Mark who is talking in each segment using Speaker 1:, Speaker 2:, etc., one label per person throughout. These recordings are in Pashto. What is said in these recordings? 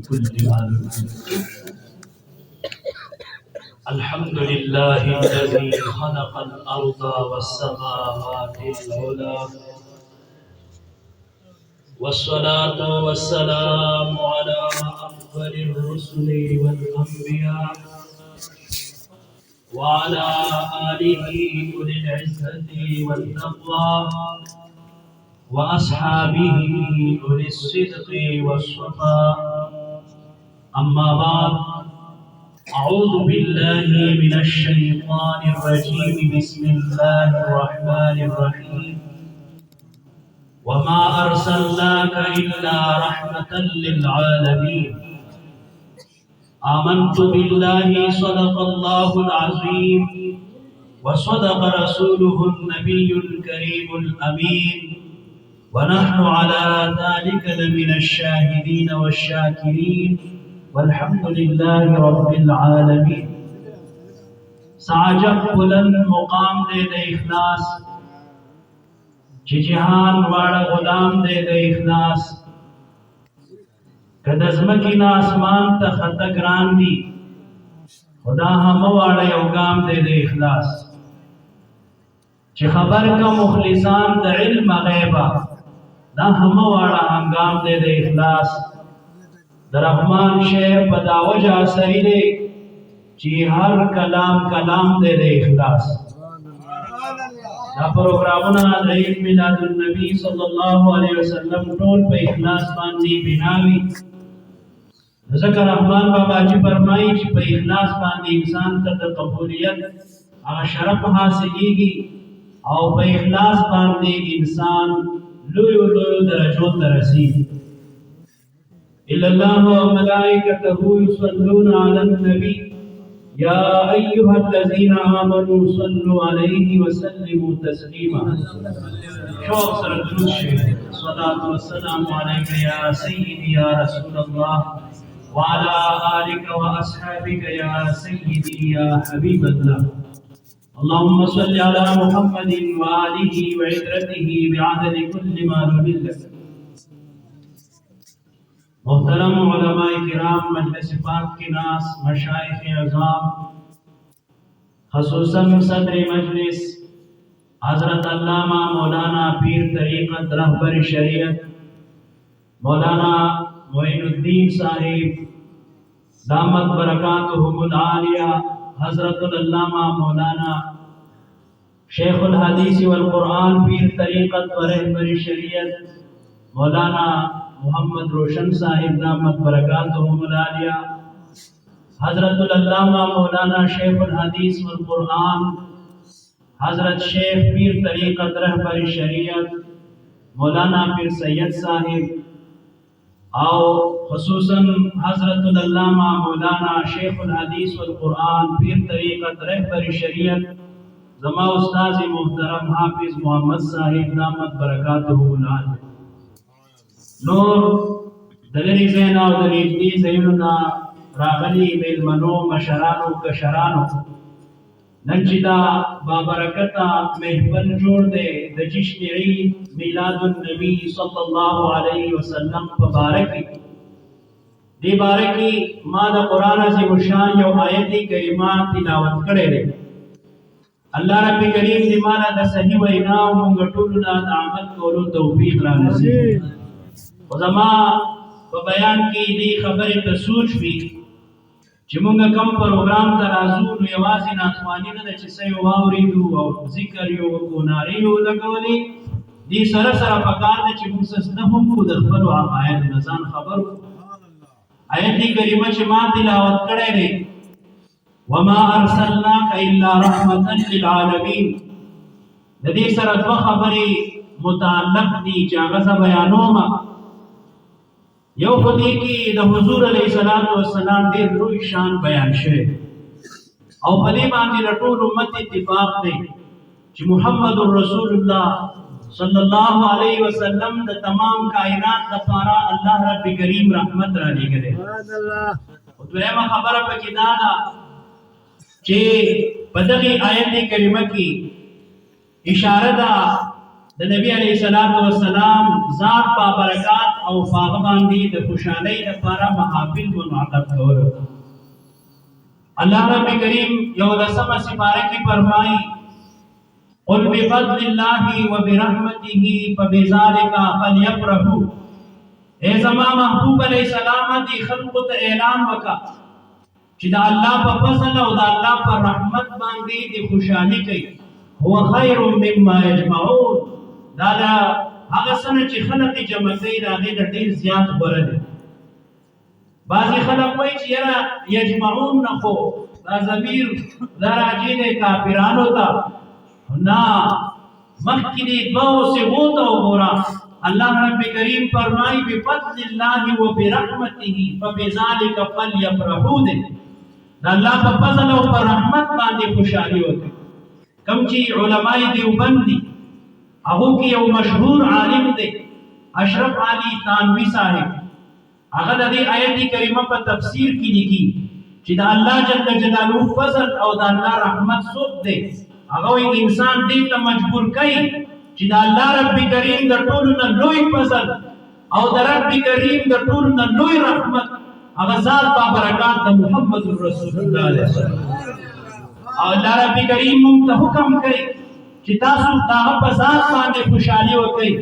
Speaker 1: كل عالم. الحمد لله الذي خلق الأرض والسماوات العلى، والصلاة والسلام على أفضل الرسل والأنبياء وعلى آله أولي العزة والتقوى وأصحابه أولي الصدق والصفاء. أما بعد، أعوذ بالله من الشيطان الرجيم. بسم الله الرحمن الرحيم. وما أرسلناك إلا رحمة للعالمين. آمنت بالله صدق الله العظيم وصدق رسوله النبي الكريم الأمين، ونحن على ذلك لمن الشاهدين والشاكرين، والحمد لله رب العالمين. سعجب بلند مقام دے دے اخلاص، جہان واڑا غلام دے دے اخلاص. کدزمکی نا آسمان تا خطا گران دی، خدا ہم واڑا یوگام دے دے اخلاص. چی خبر کا مخلصان دا علم غیبا، دا ہم واڑا ہنگام دے دے اخلاص. در رحمان شیر پدا وجہ سری دے، چی ہر کلام کلام دے دے اخلاص. دا پروگرامنا عید میلاد النبی صلی اللہ علیہ وسلم ٹول پہ اخلاص باندی بناوی. ذکر رحمان بابا جی فرمائی چی پہ اخلاص باندی انسان تر قبولیت اگر شرف حاصلی گی، او پہ اخلاص باندی انسان لویو لویو درجوں ترسی. إِلَّا اللَّهُ وَمَلَائِكَتَهُ يُصَلُّونَ عَلَى النَّبِيِّ يَا أَيُّهَا الَّذِينَ آمَنُوا صَلُّوا عَلَيْهِ وَسَلِّمُوا تَسْلِيمًا. شوق سر درود شریف. الصلاة والسلام عليك يا سيدي يا رسول الله، وعلى آلك وأصحابك يا سيدي يا حبيب الله. اللهم صل على محمد وآله وعترته بعدد كل ما نبلك. محترم علماء کرام، مجلس پاک کے ناس، مشائخ اعظام، خصوصاً صدر مجلس حضرت علامہ مولانا پیر طریقت رہبر شریعت مولانا معین الدین صاحب دامت برکاتہم العالیہ، حضرت العلامہ مولانا شیخ الحدیث والقرآن پیر طریقت و رہبر شریعت مولانا محمد روشن صاحب دامت برکاتہم العالیہ، حضرت العلامہ مولانا شیخ الحدیث والقرآن حضرت شیخ پیر طریقت رہبر شریعت مولانا پیر سید صاحب، او خصوصاً حضرت العلامہ مولانا شیخ الحدیث والقرآن پیر طریقت رہبر شریعت زما استاذ محترم حافظ محمد صاحب دامت برکاتہم العالیہ. نور دلری زینا و دلیجدی زینونا راغلی میلمنو مشرانو کشرانو، ننچدا بابرکتا محفل جوڑ دے د جشن عید میلاد النبی صلی اللہ علیہ وسلم پبارکی. دی بارکی ما دا قرآن عظیم الشان یو آیتی کریمہ تلاوت کرے دے. اللہ رب کریم دی مانا دا صحیح وینا و منگٹولنا دا عمل کولو توفیق را نصیب. وزما بیان کی دی خبر تسوچ بھی چی مونگا کم پروگرام ترازو نو یوازی ناتوانی ندا چی سیو واوریدو او ذکر یو کناریو لگولی دی سر سر پکار دا چی مونسس نفم کو دخبرو آقایت نزان خبرو. آیتی کریمہ چی ما تلاوت کرے دے وما ارسلناک الا رحمتا للعالمین. دی سر دو خبری متعلق دی چاگزا بیانوما. یو خودی کی دا حضور علیہ السلام دیر روی شان بیان شے، او پدی باندی رٹول امت اتفاق دے چی محمد رسول اللہ صلی اللہ علیہ وسلم دا تمام کائنات دا پارا اللہ رب کریم رحمت را لے گلے. دویمہ خبر پکی دادا چی بدغی آیت کریمہ کی اشارہ دا د نبی علیہ الصلوۃ والسلام ذات با برکات او هغه باندې د خوشحالۍ لپاره محافل منعقد کول. الله رب کریم یو دسمه سپاره کې فرمایي قل بفضل الله وبرحمته فبذلك فليفرحوا. اے زما محبوب علیہ السلام دی خلق ته اعلان وکا چې د الله په فضل او د الله په رحمت باندې د خوشحالي کوي. هو خیر مما یجمعون. دا هغه څه چې خلک جمع کوي دا غیر ډیر زیات غوړه دي. بعضی خلک وایي چې یاره یجمعون نه خو دا ضمیر دا راجع دی کافرانو ته. نه مخکې دې دوو صیغو ته وګوره. الله رب کریم فرمایي بفضل الله وبرحمته فبذلك فليفرحوا. دا الله په فضل او په رحمت باندې خوشحالي وکړي. کوم چې علماء دیوبند دي هغه کې یو مشهور عالم دی اشرف علي تانوی صاحب. هغه د دې آیت کریمه په تفسیر کې لیکي چې د الله جل جلاله فضل او د الله رحمت څوک دی. هغه انسان دې ته مجبور کوي چې د الله رب کریم د ټولو نه لوی فضل او د رب کریم د ټولو نه لوی رحمت هغه ذات با برکات د محمد رسول الله علیه وسلم. او الله رب کریم موږ ته حکم کوي چې تاسو دغه په ذات باندې خوشحالي وکړئ.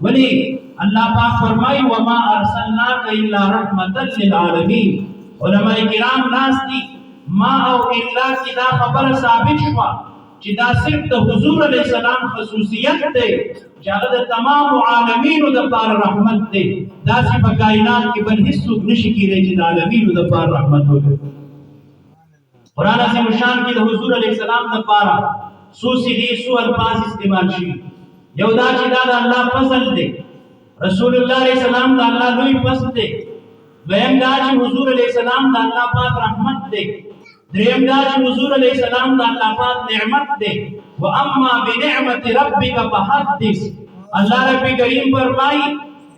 Speaker 1: ولی الله پاک فرمایي وما ارسلناک الا رحمتا للعالمین. علماء کرام ناس دي ما او الا کی دا خبر ثابت شوه چې دا صرف د حضور علیه السلام خصوصیت دی چې هغه د تمام عالمینو دپاره رحمت دی. داسې په کائنات کې بل هیڅوک نشي کېدی چې د عالمینو دپاره رحمت وکړي. قرآن عظیم شان کې د حضور علیه السلام دپاره څو صیغې څو الفاظ استعمال شوي. یو دا چې دا د الله فضل دی. رسول الله علیه السلام د الله لوی فضل دی. دویم دا چې حضور علیه السلام د الله پاک رحمت دی. دریم دا چې حضور علیه السلام د الله پاک نعمت دی. واما بنعمت ربک فحدث. الله رب کریم فرمایي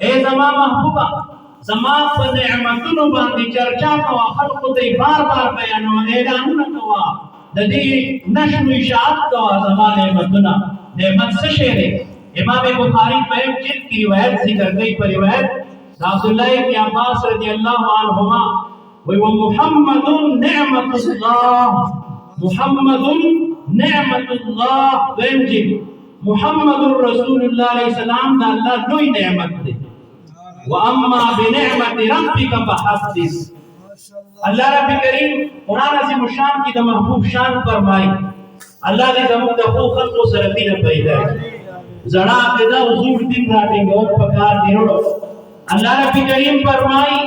Speaker 1: اے زما محبوبا زما په نعمتونو باندې چرچا کوه، خلقو ته بار بار بیانوه، اعلانونه کوه، د دې نشر اشاعت کوه زما نعمتونه. نعمت څه شی دی؟ امام بخاری په یو جلد کې روایت ذکر کوي. په روایت د عبدالله ابن عباس رضی الله عنهما ومحمد نعمت الله. محمد نعمت الله. دویم جلد محمد رسول الله علیه السلام دا الله لوی نعمت دی. واما بنعمت ربک فحدث. الله رب کریم قرآن عظیم شان کې د محبوب شان فرمایي الله دې زموږ د خو خلقو سره مینه پیدا کړي. زړه پیدا حضور دین راټینګول پکار دی. الله رب کریم فرمایي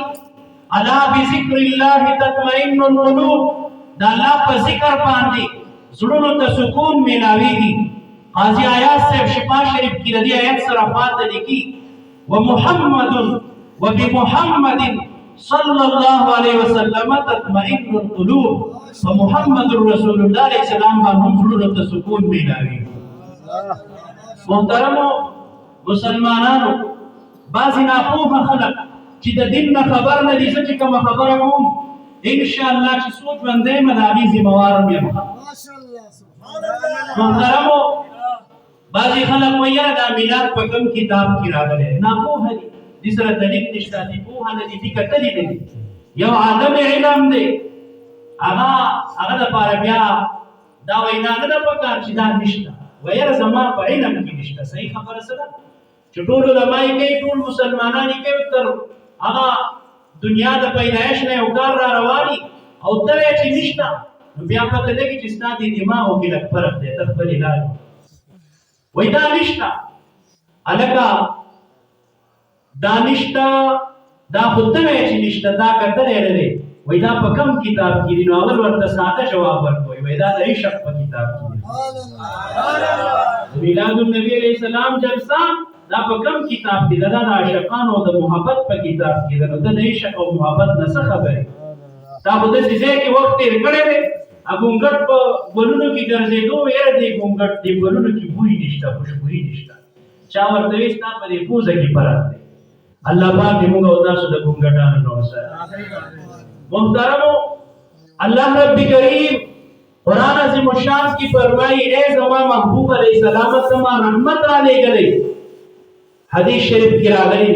Speaker 1: الا بذکر الله تطمئن القلوب. دا الله په ذکر باندې زړونو ته سکون ملاويږي. قاضی آیات صاحب شفا شریف کې د دې آیت سره فاته لیکي ومحمد وبمحمد صلی الله علیه وسلم تطمئن القلوب. ومحمد رسول الله علیه السلام باندې زړونو ته سکون ملاويږي. محترمو مسلمانانو، بعضی ناپوهه خلک چې د دین نه خبر نه دي، زه چې کومه خبره کوم انشاءالله چې څوک ژوندی یم د هغې ذمهوار هم یم. محترمو بعضی خلک وایي یاره دا میلاد په کوم کتاب کې راغلی. ناپوهه دي، دې سره دلیل نشته، دې پوهه نه دي، دې کتلي نه دي. یو عدم علم دی، هغه دپاره بیا دا وینا نه ده پکار چې دا نشته. ویره زما په علم کې نشته. صحیح خبره څه ده چې ټول علما یې کوي، ټول مسلمانان یې کوي، تر هغه دنیا د پیدایش نه یو کار را رواني او ته یې چې نشته، نو بیا پته لګي چې ستا دې دماغو کې لږ فرق دی. ته خپل علاج وایي دا نشته. هلکه دا نشته، دا خو ته وایې چې نشته، دا کتلی نه دی. وایي دا په کوم کتاب کې دي؟ نو اول ورته ساده جواب ورکوي، وایي دا د عشق په کتاب کې دي. میلاد النبی علیه السلام جلسه دا په کوم کتاب کې ده؟ دا د عاشقانو د محبت په کتاب کې ده. نو ته د عشق او محبت نه څه خبرې؟ دا خو داسې ځای کې وخت تېر کړی دی، ګونګټ په ګلونو کې ګرځېدو، یاره دې ګونګټ دې ګلونو کې بوی نشته، خوشبويي نشته. چا ورته وایي ستا په دې پوزه کې فرق دی. الله پاک دې موږ او تاسو د ګونګټانو نه وساتي. محترمو الله رب کریم قرآن عظیم الشان کی فرمائی اے زما محبوب علیہ السلام زما رحمت را لے گلے حدیث شریف کی راغلی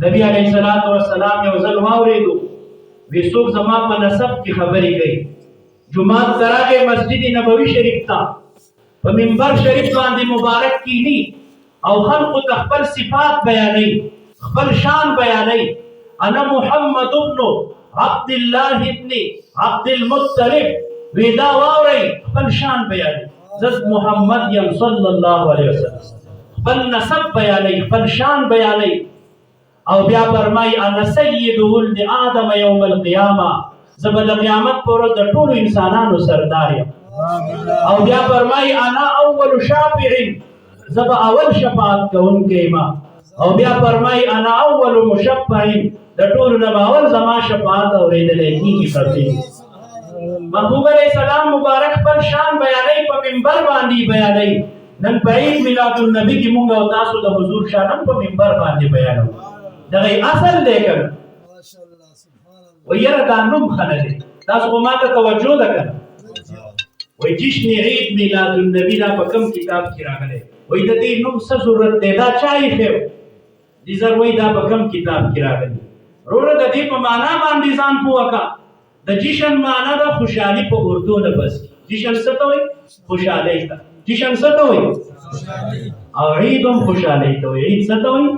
Speaker 1: نبی علیہ الصلوۃ والسلام یو ځل واوریدو وی څوک زما په نسب کی خبرې کوي جمعه تراغه مسجد نبوی شریف تا په منبر شریف باندې مبارک کینی او خلق تخبر صفات بیانې خپل شان بیانې انا محمد ابن عبد الله ابن عبد المطلب ودا واوري خپل شان بیانې زد محمد یم صلی الله علیه وسلم خپل نسب بیانې خپل شان بیانې او بیا فرمای انا سید ولد آدم یوم القیامه زبد قیامت پر د ټولو انسانانو سردار یم او بیا فرمای انا اول شافع زب اول شفاعت کوونکی ما او بیا فرمای انا اول مشفع د ټولو نه اول زما شفاعت اوریدل کیږي پرته محبوب علیہ السلام مبارک پر شان بیانې په منبر باندې بیانې نن په عید میلاد النبی کې مونږ او تاسو د حضور شانم په منبر باندې بیانو دغه اصل دی کنه ماشاءالله سبحان الله ويره دا نوم خلل تاسو ما ته توجه وکړه وای جشن عید میلاد النبی دا په کوم کتاب کې راغلی وای د دې نوم څه ضرورت دی دا چای خو دي زر وای دا په کوم کتاب کې راغلی وروره د دې په معنا باندې ځان پوهه د جشن معنا د خوشحالي په اردو نه بس جشن څه ته وای خوشحالي ته جشن څه ته وای خوشحالي او عید هم خوشحالي ته وای عید څه ته وای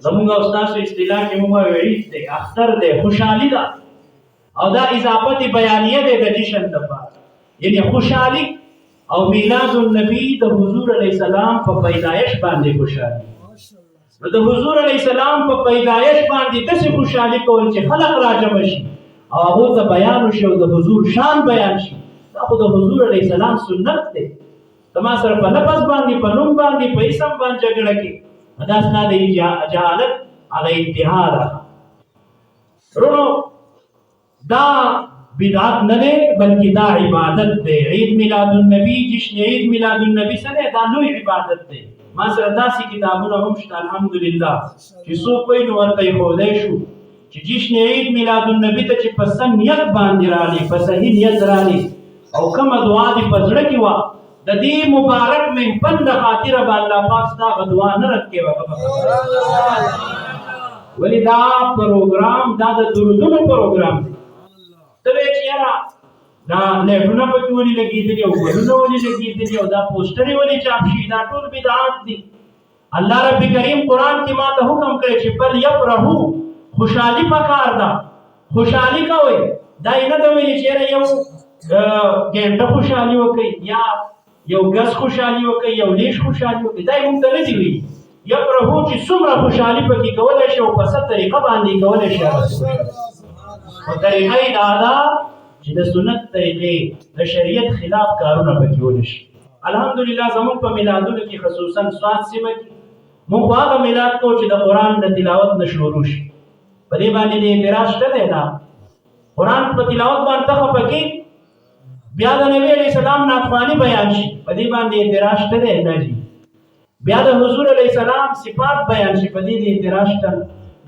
Speaker 1: زموږ استاد اصطلاح کې موږ عید دی اختر دی خوشحالي ده او دا اضافت بیانیه ده د جشن لپاره یعنی خوشحالي او میلاد النبی د حضور علیه السلام په پیدایش باندې خوشحالي نو د حضور علیه السلام په پیدایش باندې داسې خوشحالي کول چې خلق راجمع شي او هغه ته بیان وشي او د حضور شان بیان شي دا خو د حضور علیه السلام سنت دی تما سره په لفظ باندې په نوم باندې په اسم باندې جګړه کې دا ستاسو د جهالت علی انتها رونو دا بدعت نه دی بلکې دا عبادت دی عید میلاد النبی جشن عید میلاد النبی سره دا لوی عبادت دی ما سره داسې کتابونه هم شته الحمدلله چې څوک وایي نو ورته ښودی شو چې جشن عید میلاد النبی ته چې په سم نیت باندې رالي په صحیح نیت رالي او کومه دعا دې په زړه کې وه د دې مبارک محفل د خاطره به الله پاک ستا هغه دعا نه رد کوي ولې دا پروګرام دا د درودونو پروګرام دی ته وایې چې یاره دا لیټونه پکې ولې لګېدلي او ګلونه ولې لګېدلي او دا پوسټرې ولې چاپ شوي دا ټول بدعات دي الله رب کریم قرآن کې ما ته حکم کړی چې بل یفرحو خوشحالي پکار ده خوشحالي کوئ دا یې نه ده ویلي چې یاره یو ګنټه خوشحالي وکړئ یا یو ګز خوشحالي وکړئ یو لیش خوشحالي وکړئ دا یې موږ ته نه دي ویلي یفرحو چې څومره خوشحالي پکې کولی شي او په څه طریقه باندې کولی شي او طریقه یې دا ده چې د سنت طریقې د شریعت خلاف کارونه پکې ونشي الحمدلله زموږ په میلادونو کې خصوصا سوات سیمه کې موږ هغه میلاد کوو چې د قرآن د تلاوت نه شروع شي په دې باندې د اعتراض شته دی نه قرآن په تلاوت باندې ته پکې بیا د نبی علیه السلام نافرماني بیان شي په دې باندې اعتراض شته دی نه جي بیا د حضور علیه السلام صفات بیان شي په دې اعتراض شته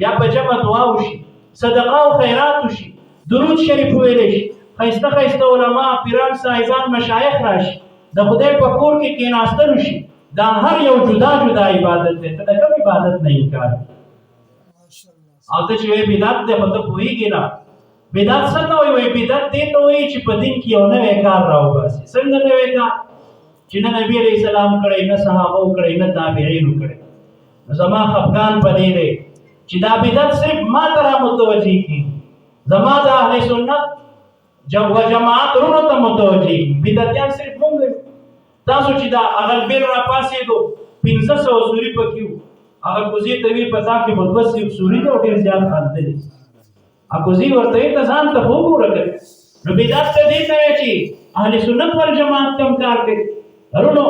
Speaker 1: بیا په جمع دعا وشي صدقه او خیرات وشي درود شریف ویل شي خیسته خیسته علما پیران صاحبان مشایخ راشي د خدای په کور کې کېناستل شي دا هر یو جدا جدا عبادت دی ته د کوم عبادت نه انکار او ته چې بدعت دی په ته پوهېږې نه بدعت څه ته وایي بدعت دې ته وایي چې په دین کې یو نوی کار راوباسي څنګه نوی کار چې نه نبي علیه السلام کړی نه صحابو کړی نه تابعینو کړی نو زما خفګان په دې دی چې دا بدعت صرف ما ته را متوجه کېږي زما د اهل سنت و جماعت رونو ته متوجه بدعتیان صرف مونږ تاسو چې دا اغل بیل را پاسېدو 1500 سوري پکې وو هغه کوزي ته وی پتا کې مدوسي سوري ته ډېر زیات خاندلې هغه کوزي ورته ته ځان ته وګورئ نو بدعت ته دې ته چې اهل سنت ول جماعت کم کار کوي رونو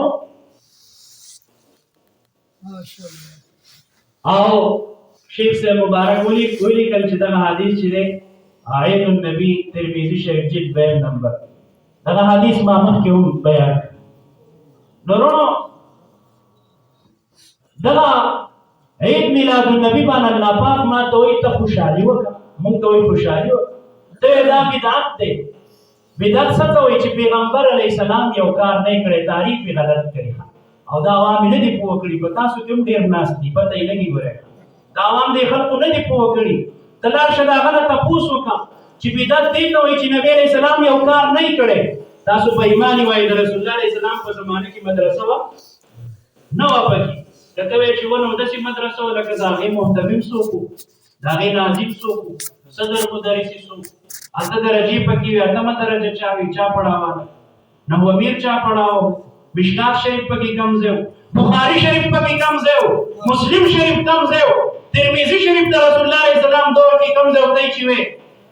Speaker 1: ماشاءالله او شیخ سے مبارک ولی کل چې دا حدیث چې ده آیت النبی ترمذی شریف جلد 2 نمبر دا حدیث ما مخکې هم بیان نورو دا عید میلاد النبی باندې الله پاک ما ته وي ته خوشالي وکړه مونږ ته وي خوشالي وکړه ته دا بدعت ده بدعت څه ته وایي چې پیغمبر علیه السلام یو کار نه کړی تعریف یې غلط کړی او دا عوام نه دي پوه کړي په تاسو کې هم ډېر ناست دي پته یې لګي ګورئ دا عوام دې خلکو نه دي پوه کړي ته لاړ شه د هغه نه تپوس وکړه چې بدعت دې ته وایي چې نبي علیه السلام یو کار نه کړی تاسو په ایمان وایي د رسول الله علیه السلام په زمانه کې مدرسه وه نه وه پکې لکه وایي چې ونه داسې مدرسه وه لکه د هغې محتمم څوک و د هغې ناظم څوک و صدر مدرسي څوک اته درجې پکې وي اتمه درجه چا وي چا پړاوه نو امیر چا پړاو مشکات شریف پکې کم ځای بخاری شریف پکې کم ځای مسلم شریف کم ځای ترمذی شریف د رسول الله صلی الله علیه وسلم دور کې کم ځای دی چې وي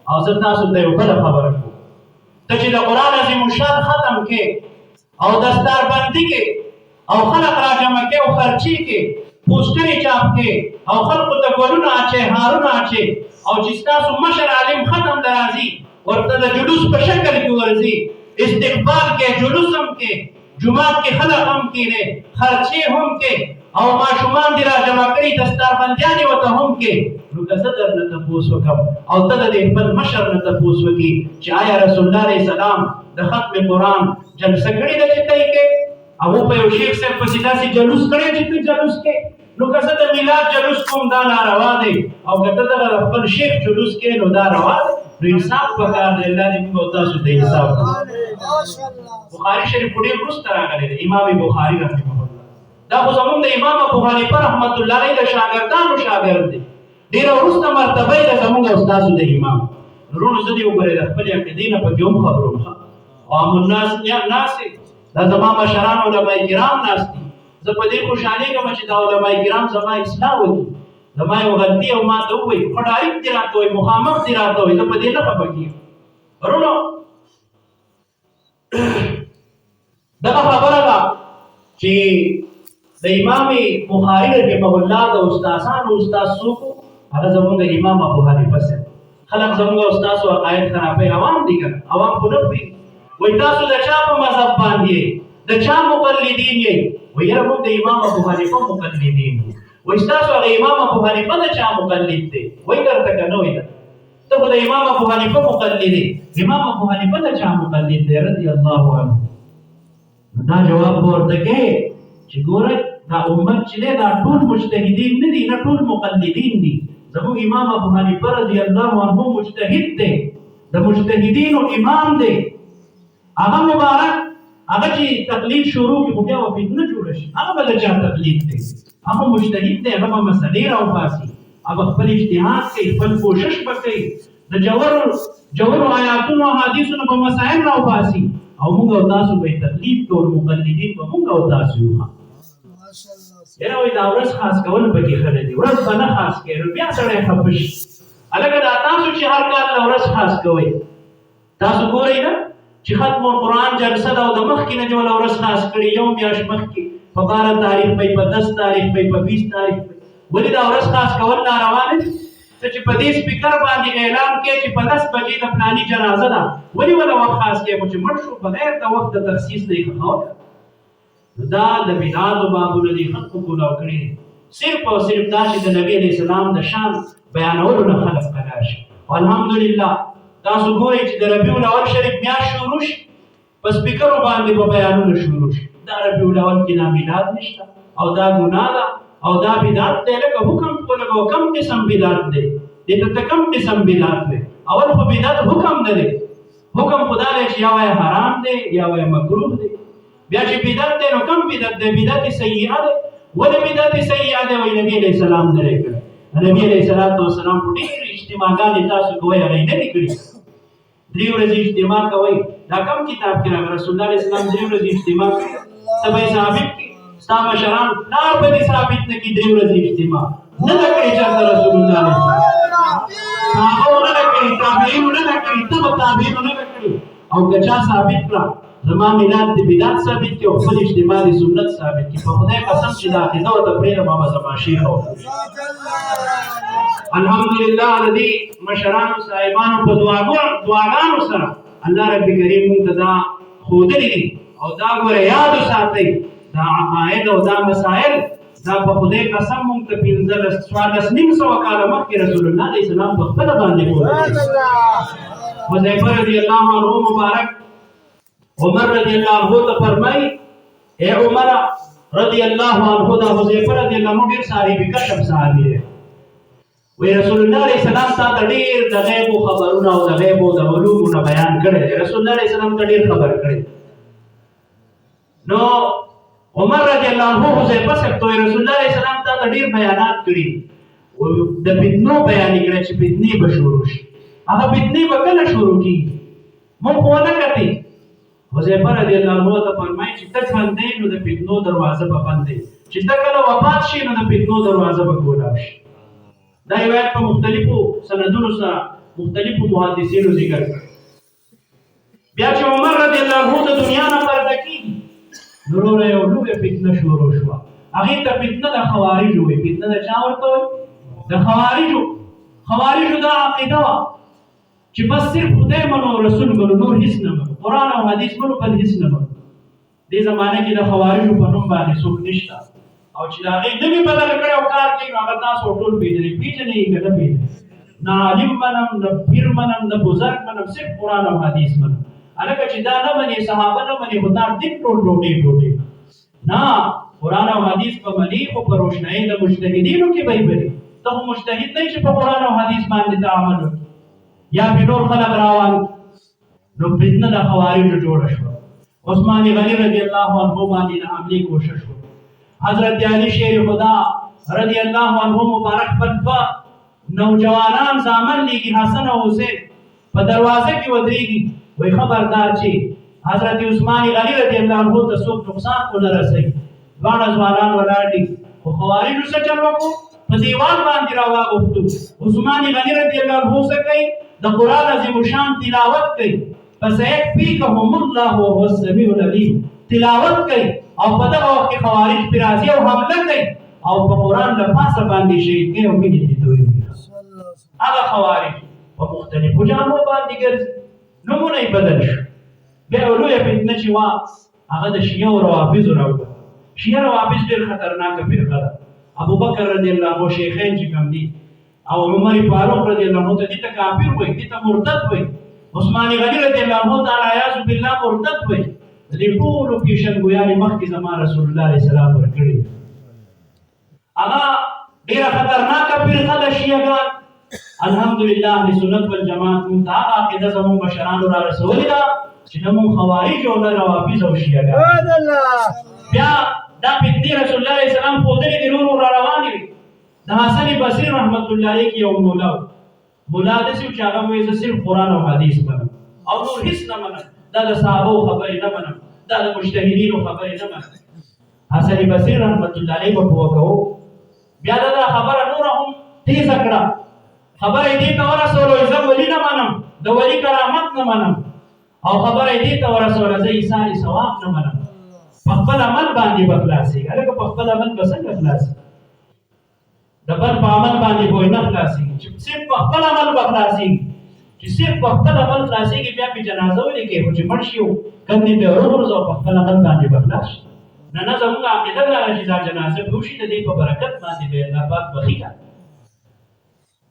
Speaker 1: او زه تاسو ته یو بل خبره کوم ته چې د قران عظیم الشان ختم کې او دستار بندي کې او خلق را جمع کې او خرچي کې پوسټري چاپ کې او خلکو ته ګورونه اچي هارونه اچي او چې تاسو مشر عالم ختم درازي ورته د جلوس په شکل کې ورزي استقبال کې جلوس هم کې جمعات کې خلق هم کې نه خرچي هم کې او ماشومان دې را جمع کړي دستار بنديان وته هم کې نو که صدر نه تاسو وکم او ته د خپل مشر نه تاسو وکي چې آیا رسول الله عليه السلام د ختم قرآن جلسه کړې ده چې تای کې او په یو شیخ صاحب په سیداسي جلوس کړي چې ته جلوس کې نو که د میلاد جلوس کوم دا ناروا دی او که ته د خپل شیخ جلوس کې نو دا روا دی نو انصاف وکړ دی الله دې موږ تاسو ته انصاف بخاری شریف ډېر وروسته راغلی دی امام بخاری رحمه الله دا خو زموږ د امام ابو حنیفه رحمت الله علیه د شاګردانو شاګرد دی ډېره وروسته مرتبه یې د زموږ استادو د امام وروڼو زه دې وګورئ د خپلې عقیدې نه پکې هم خبروم عام الناس ناست دا زما مشران علماء کرام ناست دي زه په دې خوشحالېږم چې دا علماء کرام زما اصلاح وکړي زما یو غلطي او ما ته ووایي خو ډایرکټ دې راته وایي مخامخ دې راته وایي زه په دې نه خفه کېږم وروڼو دغه خبره ده چې د امام بخاري رحمه الله د استادانو استاد څوک هغه زموږ امام ابو حنیفه صاحب خلک زموږ استادو عقاید خرابوي عوام دي کنه عوام خو نه پوهېږي وایي تاسو د چا په مذهب باندې د چا مقلدین یې وایي یاره موږ د امام ابو حنیفه مقلدین یو وایي ستاسو هغه امام ابو حنیفه د چا مقلد دی وایي درته که نه وایي ته خو د امام ابو حنیفه مقلد یې امام ابو حنیفه د چا مقلد دی رضی الله عنه دا جواب ورته کوي چې ګوره دا امت چې دی دا ټول مجتهدین نه دي نه ټول مقلدین دي زموږ امام ابو حنیفه رضی الله عنه مجتهد دی د مجتهدینو امام دی هغه مبارک هغه چې تقلید شروع کې خو بیا به فتنه جوړه شي هغه به د چا تقلید دی هغه مجتهد دی هغه به مسلې راوباسي هغه خپل اجتهاد کوي خپل کوشش به کوي د جوړو آیاتونو او حدیثونو په مسائل راوباسي او موږ او تاسو به تقلید کوو مقلدین به موږ او تاسو یو یاره وایي دا ورځ خاص کول پکې ښه نه دي ورځ به نه خاص کوي نو بیا سړی خفه شي هلکه دا تاسو چې هر کال له ورځ خاص کوئ تاسو ګورئ نه چې ختم القرآن جلسه ده او د مخکې نه چې وله ورځ خاص کړي یو میاشت مخکې په 12 تاریخ پی په 10 تاریخ پی په 20 تاریخ پی ولې دا ورځ خاص کول ناروا نه دي ته چې په دې سپیکر باندې اعلان کوې چې په 10 بجې د فلاني جنازه ده ولې وله وخت خاص کوې خو چې مړ شو بغیر د وخت د تخصیص نه یې ښه دا د بدعاتو بابونه دي خلکو ګناه کړي صرف او صرف دا چې د نبی علیه السلام د شان بیانولو نه خلک قرار شي الحمدلله تاسو ګورئ چې د ربیع الاول شریف میاشت شروع شي په سپیکرو باندې به بیانونه شروع شي دا ربیع الاول کې دا میلاد نشته او دا ګناه ده او دا بدعت دی لکه حکم خو لکه کم قسم بدعت دی دې ته کم قسم بدعت دی اول خو بدعت حکم نه دی حکم خدا دی چې یا وایي حرام دی یا وایي مکروه دی بیا چې بدعت دی نو کم بدعت دی بدعت سیئه دی ولې بدعت سیئه دی وایي نبي علیه السلام نه دی کړی نبي علیه السلام په ډېرې اجتماعګانې تاسو کوئ هغه یې نه دي کړي 3 ورځې اجتماع کوئ دا کم کتاب کې راغلی رسول الله علیه السلام 3 ورځې اجتماع کوي ته به یې ثابت کړي ستا مشران پلار به دې ثابت نه کړي 3 ورځې اجتماع نه ده کړې چېرته رسول الله علیه صحابه ونه ده کړې تابعین ونه ده کړې ته به تابعین ونه ده کړې او که چا ثابت کړه زما میلاد د بدعت ثابت کړي او خپل اجتماع د سنت ثابت کړي په خدای قسم چې دا عقیده ورته پرېږدم هغه زما شیخ او الحمدلله د دې مشرانو صاحبانو په دعاګانو سره الله رب کریم موږ ته دا ښودلي دي او دا ګوره یاد وساتئ دا عقاید او دا مسائل دا په خدای قسم موږ ته 15 14 کاله مخکې رسول الله علیه السلام په خپله باندې وویل حذیفہ رضی اللہ عنہ مبارک عمر رضی اللہ عنہ ته فرمای اے عمر رضی اللہ عنہ دا حذیفہ رضی اللہ عنہ ډیر صاحب کشف صحابي دی وی رسول الله علیه السلام ته ډیر د غیب خبرونه او د غیب او د علومو بیان کړي رسول الله علیه السلام ته ډیر خبر کړي نو عمر رضی اللہ عنہ حذیفہ سے تو رسول الله علیه السلام ته ډیر بیانات کړي او د فتنو بیان کړي چې فتنې به شروع شي هغه فتنې به کله شروع کیږي مونږ خو نه کتي حذیفہ رضی اللہ عنہ ته فرمایي چې ته ژوندی نو د فتنو دروازه به بند دی چې ته کله وفات شي نو د فتنو دروازه به کولاو شي دا روایت په مختلفو سندونو سره مختلفو محدثینو ذکر کړي بیا چې عمر رضی اللہ عنہ د دنیا نه پرده کیږي نو ورو یو لویه فتنه شروع شوه هغې ته فتنه د خوارجو وایي فتنه د چا ورته وایي د خوارجو دا عقیده وه چې بس صرف خدای منو رسول منو نور هیڅ نه منو قرآن او حدیث منو بل هیڅ نه منو دې زمانه کې د خوارجو په نوم باندې څوک نشته او چې د هغې نوي بدل کړی او کار کوي نو هغه تاسو ټول پېژنئ یې که نه پېژنئ نه عالم منم نه پیر منم نه بزرګ منم صرف قرآن او حدیث منم هلکه چې دا نه منې صحابه نه منې خو دا دین ټول ټوټې نه قرآن او حدیث به منې خو په روشنایي د مجتهدینو کې به یې منې ته خو مجتهد نه یې چې په قرآن او حدیث باندې ته عمل وکړې یا په نور خلق راوال نو فتنه د خوارجو جوړه شوه عثمان غنی رضی الله عنه باندې د حملې کوشش وکړه حضرت علی شیر خدا رضی الله عنه مبارک فتوا نوجوانان زامن لیږي حسن او حسین په دروازه کې ودرېږي وای خبردار چې حضرت عثمان غنی رضی الله عنه ته څوک نقصان ونه رسوي دواړه ځوانان ولاړ دي خو خوارجو څه چل وکړو په دیوال باندې راواغوښتو عثمان غنی رضی الله عنه څه کوي د قرآن عظیم شان تلاوت کوي فسيكفيكهم الله وهو السميع العليم تلاوت کوي او په دغه وخت کې خوارج پرې راځي او حمله کوي او په قرآن له پاسه باندې شهید کوي او وینې دې تویېږي هغه خوارج په مختلفو جامو باندې ګرځي نومونه یې بدل شو بیا یوه لویه فتنه چې وه هغه د شیعه او روافظو راوړه شیعه روافظ ډېر خطرناکه فرقه ده ابوبکر رضی الله عنه شیخین چې کوم دي او عمر فاروق رضی الله عنه ته دې ته کافر وایي دې ته مرتد وایي عثمان غنی رضی الله عنه تعالی عیاذ بالله مرتد وایي دې ټولو پیشنګویانې مخکې زما رسول الله علیه السلام ورکړي هغه ډېره خطرناکه فرقه ده شیعهګان الحمدلله اهل سنت والجماعت موږ ته هغه عقیده زموږ مشرانو را رسولې ده چې نه موږ خوارج او نه روافظ او شیعهګان بیا دا فتنې رسول الله علیه السلام ښودلې دي نور را روانې وي د حسن بصري رحمت الله علیه کې یو مولا داسې و چې هغه وایي زه صرف قرآن او حدیث منم او نور هیڅ نه منم دا د صحابو خبرې نه منم دا د مجتهدینو خبرې نه منم حسن بصري رحمت الله علیه به پوه کوو بیا دا خبره نوره هم تیزه کړه خبره یې دې ته ورسوله زه ولي نه منم د ولي کرامت نه منم او خبره یې دې ته ورسوله زه ایثار ثواب نه منم په خپل عمل باندې به خلاصېږي هلکه په خپل عمل به څنګه خلاصېږي د بل په عمل باندې به نه خلاصېږي چې صرف په خپل عمل به خلاصېږي چې صرف په خپل عمل خلاصېږي بیا پې جنازه ولیکې خو چې مړ شي او کندې ته وروغورځو په خپل عمل باندې به خلاص شي نه زموږ عقیده دا ده چې دا جنازه به وشي د دې په برکت باندې به الله پاک بخي کړي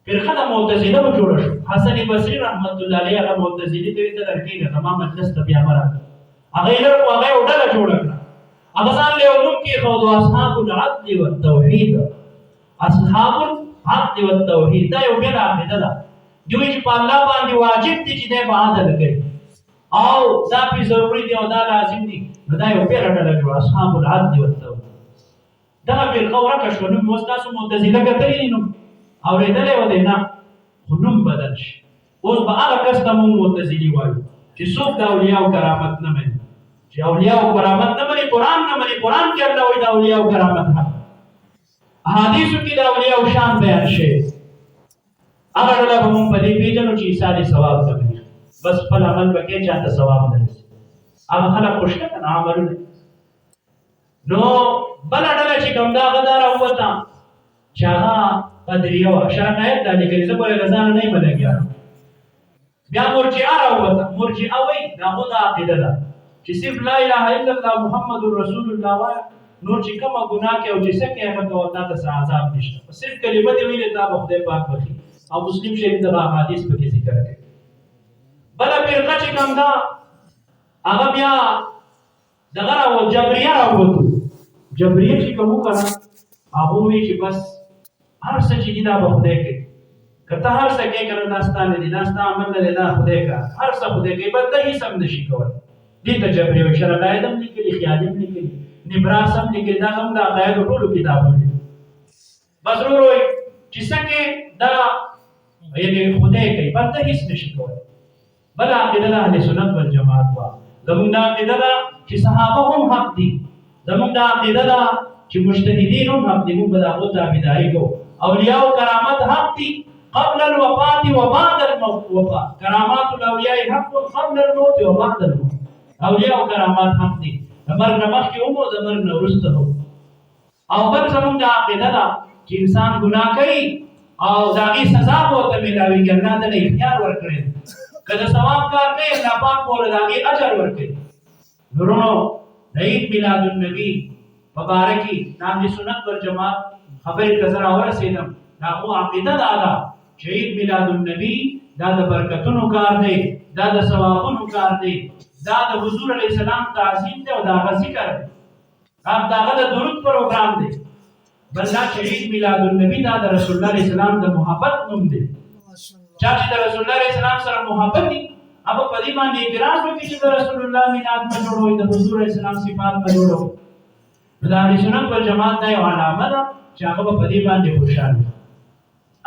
Speaker 1: فرقه د معتزله به جوړه شو حسن بصري رحمت الله علیه هغه معتزلي ته ویل ته درکېږه زما مجلس ته بیا مه راځه هغه یې لږ هغه یو ډله جوړه کړه هغه ځان له یو نوم کېښود اصحاب العدل والتوحید اصحاب العدل والتوحید دا یو بېله عقیده ده دوی وایي چې په الله باندې واجب دي چې دی به عدل کوي او دا پې ضروري دي او دا لازم دي نو دا یو بېله ډله جوړه اصحاب العدل والتوحید دغه فرقه ورکه شوه نوم اوس تاسو معتزله کتلي دي نوم اورېدلی و دی نه خو نوم بدل شي اوس به هغه کس ته مونږ معتزلي وایو چې څوک د اولیاو کرامت نه مني چې اولیاو کرامت نه مني قرآن نه مني قرآن کې الله وایي د اولیاو کرامت حق احادیثو کې د اولیاو شان بیان شوی هغه ډله به مونږ په دې پېژنو چې ایثار ثواب ته مني بس خپل عمل به کوې چا ته ثواب نه رسي هغه خلک خو شته که نه عملونه نو بله ډله چې کوم دا هغه دا راووته چې هغه قدریه وه شرط آیت دا لیکلي زه پورې له ځانه نه یم لګیا بیا مرجعه راووته مرجعه وایي دا خو دا عقیده ده چې صرف لا اله الا الله محمد رسول الله وایه نور چې کومه ګناه کوي او چې څه کوي هغه کوه تا ته څه عذاب نشته صرف کلمه دې ویلې تا به خدای پاک بخي او مسلم شریف دغه احادیث پکې ذکر کوي چې کوم دا هغه بیا دغه راو جبریه راووتو. جبریه چې کوم وکړه هغه وی چې بس هر څه چې دا به خدای کوي، کته هر څه کې کنه داستان دي، داستان عمل نه دا خدای کا هر څه خدای کوي، بل ته هیڅ هم نشي کول. دې ته جبریه شرع قاعده لیکلي، خیال هم لیکلي، نبراس هم لیکلي، دا هم د عقاید ټولو کتابونه دي. بس وروي چې څنګه دا یعنی خدای کوي، بل ته هیڅ نشي کول. بل عقیده د اهل سنت والجماعت وا زموږ د عقیده دا چې صحابه هم حق دي، زموږ د عقیده دا چې مجتهدین هم حق دي، موږ به د هغو تابعداري کوو. اولیاء او کرامت حق دي قبل الوفات وبعد الوفات. کرامات الاولیاء حق قبل الموت وبعد الموت. اولیاء او کرامات حق دي د مرګ نه مخکې هم او د مرګ نه وروسته هم. او بل زموږ د عقیده دا چې انسان ګناه کوي او د هغې سزا به ورته میلاویږي، الله ته اختیار ورکړی دی. که د ثواب کار نه الله پاک به ورته د هغې اجر ورکوي. ورونو د عید میلاد النبي مبارکي د اهل سنت والجماعت خبرې ته زه راورسېدم، د هغو عقیده دا ده چې عید میلاد النبي دا د برکتونو کار دی، دا د ثوابونو کار دی، دا د حضور علیه السلام تعظیم دی او د هغه ذکر دی، د هغه د درود پروګرام دی. بل دا چې عید میلاد النبي دا د رسول الله علیه السلام د محبت نوم دی. چا چې د رسول الله علیه السلام سره محبت دي هغه په دې باندې اعتراض وکړي چې د رسول الله میلاد نه جوړوي، د حضور علیه السلام صفات نه جوړوي. د اهل سنت والجماعت دا یو علامه ده چې هغه په دې باندې خوشاله وي.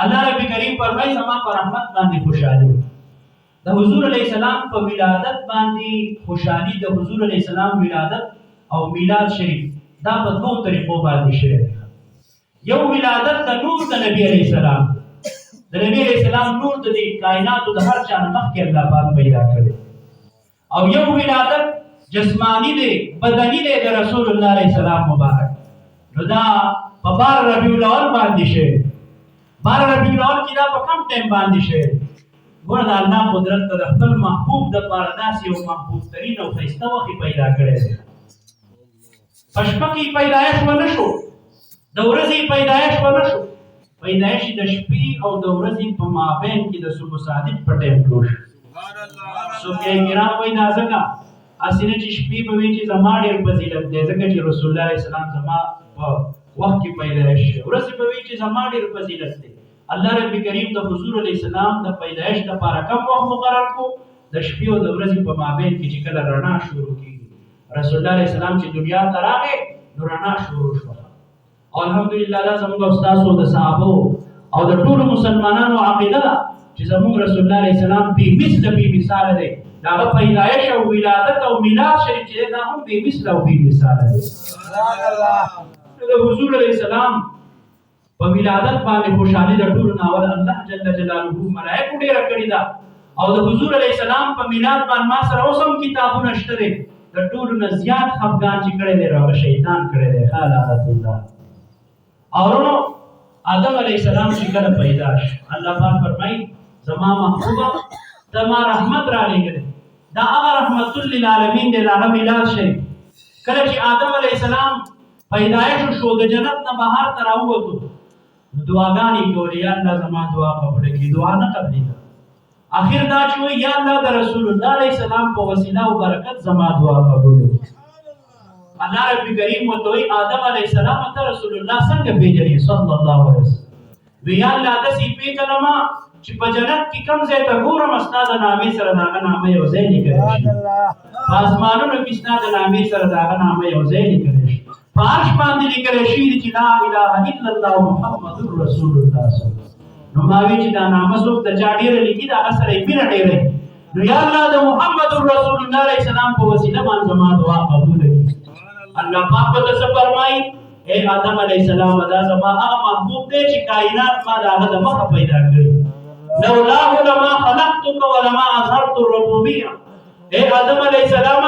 Speaker 1: الله رب کریم فرمایي زما په رحمت باندې خوشاله وي. د حضور علیه السلام په ولادت باندې خوشحالي، د حضور علیه السلام ولادت او میلاد شریف دا په دوه طریقو باندې شوی. یو ولادت د نور د نبی علیه السلام، د نبی علیه السلام نور د دې کائناتو د هر چا نه مخکې الله پاک پیدا کړی. او یو ولادت جسمانی دی، بدنی دی د رسول الله علیه السلام مبارک. نو دا په 12 ربیع الاول باندې شوی. 12 ربیع الاول کې دا په کم ټایم باندې شوی. ګوره د الله قدرت ته د خپل محبوب دپاره داسې یو محبوب ترین او ښایسته وخت پیدا کړی دی. په شپه کې پیدایش ونه شو، د ورځې پیدایش ونه شو، پیدایش د شپې او د ورځې په مابین کې د صبح صادق په ټایم کې وشو. صوفیان کرام وایي دا ځکه هسې نه چې شپې به وایي چې زما ډېر فضیلت دی ځکه چې رسول الله علیه السلام زما په وخت کې پیدایش شو، ورځې به وایي چې زما ډېر فضیلت دی. الله رب کریم د حضور علیه السلام د پیدایش دپاره کم وخت مقرر کړو؟ د شپې او د ورځې په مابین کې چې کله رڼا شروع کېږي، رسول الله علیه السلام چې دنیا ته راغی نو رڼا شروع شوه. او الحمدلله دا زموږ او ستاسو د صحابو او د ټولو مسلمانانو عقیده ده چې زموږ رسول الله علیه السلام بې مثله بې مثاله دی. د هغه پیدایش او ولادت او میلاد شریف چې دی دا هم بې مثله او بې مثاله دی. د حضور علیه السلام په ولادت باندې خوشحالي د ټولو نه اول الله جل جلاله ملایکو ډېره کړې ده. او د حضور علیه السلام په میلاد باندې ما سره اوس هم کتابونه شته دی. د ټولو نه زیات خفګان چې کړی دی هغه شیطان کړی دی. لعنت الله. او ورونو آدم علیه السلام چې کله پیدا شو، الله پاک فرمایي زما محبوبه ته ما رحمت رالیږلی. دا هغه رحمت للعالمین دی، د هغه میلاد شریف. کله چې آدم علیه السلام پیدایش شو، د جنت نه بهر ته راووتو، نو دعاګانې کولې، یا الله زما دعا قبول کړي. دعا نه قبلېده. اخر دا چې وایي یا الله د رسول الله علیه السلام په وسیله او برکت زما دعا قبول کړي. الله رب کریم ورته وایي آدم علیه السلام ته رسول الله څنګه پیژنې صلی الله علیه وسلم؟ وی یا الله داسې پیژنمه چې په جنت کې کوم ځای ته ګورم ستا د نامې سره د هغه نامه یو ځای لیکلی شي، په اسمانونو کې ستا د نامې سره د هغه نامه یو ځای لیکلی شي، په عرش باندې لیکلی شوي دي چې لا اله الا الله محمد رسول الله صلی الله علیه وسلم. نو ما وی چې دا نامه څوک د چا ډېره لیکي د هغه سره یې مینه ډېره. نو یا الله د محمد رسول الله علیه السلام په وسیله باندې زما دعا قبول کړي. الله پاک په څه فرمایي؟ اے آدم علیه السلام دا زما هغه محبوب دی چې کائنات ما د هغه د مخه پیدا کړي. لولاه لما خلقتك ولما اظهرت الربوبیه. اے آدم علیه السلام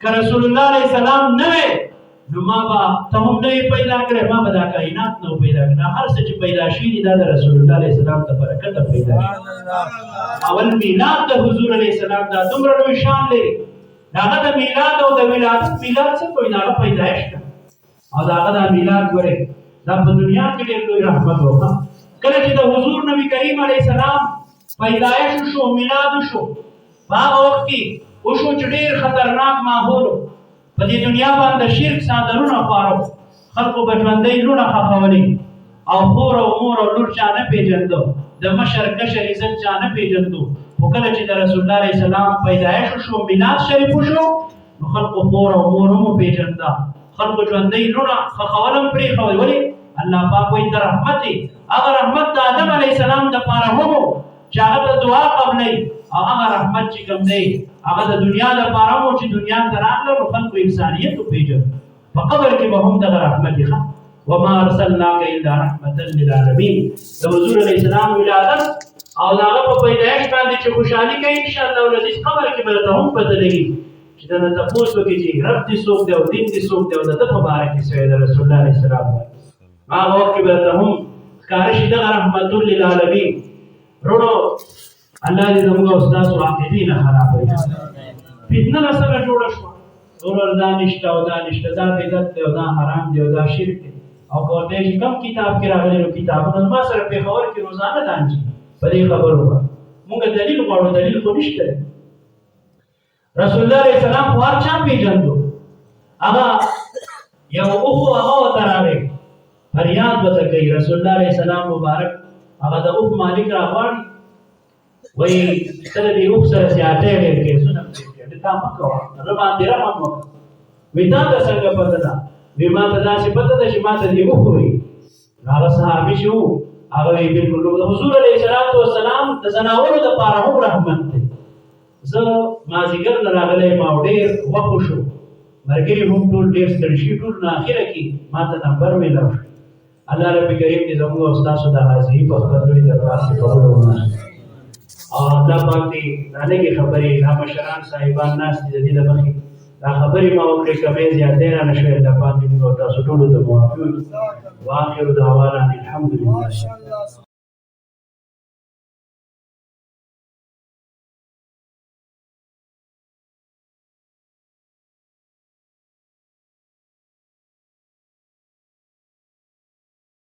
Speaker 1: که رسول الله علیه السلام نه وي نو ما به ته هم نه پیدا کړی، ما به دا کائنات نه پیدا کړی. هر څه چې پیدا شوي دي دا د رسول الله علیه السلام د برکته پیدا شي. اول میلاد د حضور علیه السلام دا دومره لوی شان لري. د هغه د میلاد او د ولادت میلاد څه کوي؟ د هغه پیدایش ده. او د هغه د میلاد ګورئ دا په دنیا کې ډېر لوی رحمت و. کله چې د حضور نبی کریم علیه السلام پیدایش شو، میلاد شو، هغه وخت کې وشو چې ډېر خطرناک ماحول په دې دنیا باندې شرک څادرونه خوارو خلکو به ژوندۍ لوڼه ښخولې او خور او مور او لور چا نه پېژندو د مشر کشر عزت چا نه پېژندو خو کله چې د رسول الله علیه السلام پیدایش وشو میلاد شریف وشو نو خلکو خور او مور هم وپېژنده خلکو ژوندۍ لوڼه ښخول هم پرېښول ولې الله پاک وایي د رحمت هغه رحمت د آدم علیه السلام دپاره هم و چې هغه ته دعا قبلوي او هغه رحمت چې کوم دی هغه د دنیا لپاره و چې دنیا ته راغله نو خلکو انسانیت وپېژنو په قبر کې به هم دغه رحمت ښه وما ارسلناک الا رحمة للعالمین د حضور علیه السلام ولادت او د هغه په پیدایش باندې چې خوشحالي کوي انشاءالله العزیز قبر کې به درته هم پته لګي چې د نه تپوس وکړي چې رب دې څوک دی او دین دې څوک دی او د ده په باره کې سوی د رسول الله علیه السلام وایي هغه وخت کې به درته هم ښکاره شي دغه رحمت للعالمین وروڼو الله دې زموږ او ستاسو عقیدې نه خرابوي فتنه راسره جوړه شوه ورور دا نشته او دا نشته دا بدعت دی او دا حرام دی او دا شرک دی او کوته چې کوم کتاب کې راغلي نو کتابونه ما سره پېښور کې روزانه دانجي په دې خبرو باندې موږ دلیل غواړو دلیل خو نشته رسول الله علیه السلام خو هر چا پېژندو هغه یو اوښو هغه ورته راغی فریاد ورته کوي رسول الله علیه السلام مبارک هغه د اوښ مالک راغواړي وایي ته د دې اوښ سره زیاتی ډېر کوې څونه پرېږدې تا مه کوه هغه باندې رحم وکړه وایي تا ته څنګه پته ده وایي ما ته داسې پته ده چې ما ته دې اوښ وایي نو هغه صحابي چې و هغه وایي بلکل د حضور علیه السلام د ځناورو دپاره هم رحمت دی زه مازدیګر نه راغلی یم او ډېر وخت وشو ملګري هم ټول ډېر ستړي شوي ټول نو اخره کې ما ته نمبر میلاو شو الله رب کریم دې زموږ او ستاسو د حاضري په خپل لوی دربار کې قبول وکړي او الله پاک دې دا لږې خبرې دا مشران صاحبان ناست دي د دې له مخې دا خبرې ما وکړې کمې زیاتې رانه شوې الله پاک دې موږ او تاسو ټولو ته موافق وکړي واخر دعوانا الحمد لله